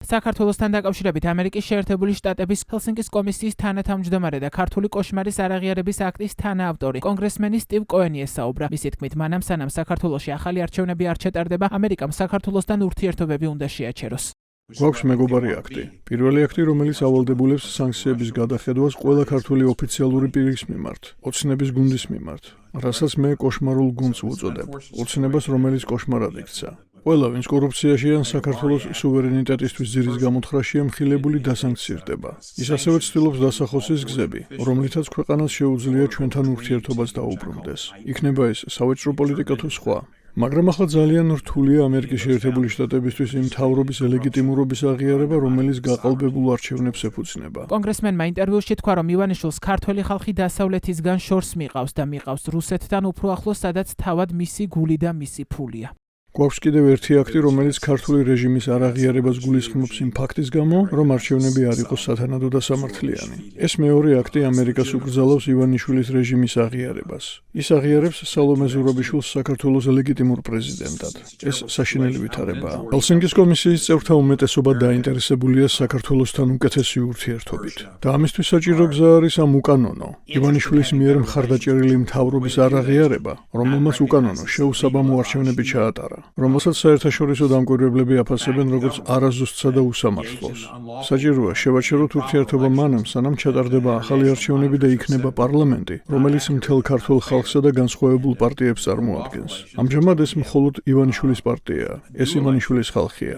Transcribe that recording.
საქართველოსთან დაკავშირებით ამერიკის შეერთებული შტატების ჰელსინკის კომისიის თანათავმჯდომარე და ქართული კოშმარის არაღიარების აქტის თანაავტორი კონგრესმენი სტივ კოენი ესაუბრა. მისი თქმით, მანამ სანამ საქართველოში ახალი არჩევნები არ ჩატარდება, ამერიკამ საქართველოსთან ურთიერთობები უნდა შეაჩეროს. გვაქვს მეგობარი აქტი. პირველი აქტი, რომელიც ავალდებულებს სანქციების გადახედვას ყველა ქართული ოფიციალური პირის მიმართ, ოცნების გუნდის მიმართ, რასაც მე კოშმარულ გუნდს ვუწოდებ. ოცნებას, რომელიც კოშმარად იქცა. ყველა, ვინც კორუფციაში ან საქართველოს სუვერენიტეტისთვის ძირის გამოთხრაშია მხილებული, დასანქცირდება. ის ასევე ცდილობს დასახოს ის გზები, რომლითაც ქვეყანას შეუძლია ჩვენთან ურთიერთობას დაუბრუნდეს. იქნება ეს სავაჭრო პოლიტიკა თუ სხვა. მაგრამ ახლა ძალიან რთულია ამერიკის შეერთებული შტატებისთვის იმ მთავრობის ლეგიტიმურობის აღიარება, რომელიც გაყალბებულ არჩევნებს ეფუძნება. კონგრესმენმა ინტერვიუში თქვა, რომ ივანიშვილს ქართველი ხალხი დასავლეთისგან შორს მიყავს და მიყავს რუსეთთან უფრო ახლოს, სადაც თავად მისი გული და მისი ფულია. გვაქვს კიდევ ერთი აქტი, რომელიც ქართული რეჟიმის არაღიარებას გულისხმობს იმ ფაქტის გამო, რომ არჩევნები არ იყოს სათანადო და სამართლიანი. ეს მეორე აქტი ამერიკას უკრძალავს ივანიშვილის რეჟიმის აღიარებას. ის აღიარებს სალომე ზურაბიშვილს საქართველოს ლეგიტიმურ პრეზიდენტად. ეს საშინელი ვითარებაა. ჰელსინკის კომისიის წევრთა უმეტესობა დაინტერესებულია საქართველოსთან უკეთესი ურთიერთობით. და ამისთვის საჭირო გზა არის ამ უკანონო, ივანიშვილის მიერ მხარდაჭერილი მთავრობის არაღიარება, რომელმაც უკანონო შეუსაბამო არჩევნები ჩაატარა, რომელსაც საერთაშორისო დამკვირვებლები აფასებენ როგორც არაზუსტსა და უსამართლოს. საჭიროა შევაჩეროთ ურთიერთობა მანამ, სანამ ჩატარდება ახალი არჩევნები და იქნება პარლამენტი, რომელიც მთელ ქართულ ხალხსა და განსხვავებულ პარტიებს წარმოადგენს. ამჟამად ეს მხოლოდ ივანიშვილის პარტიაა, ეს ივანიშვილის ხალხია.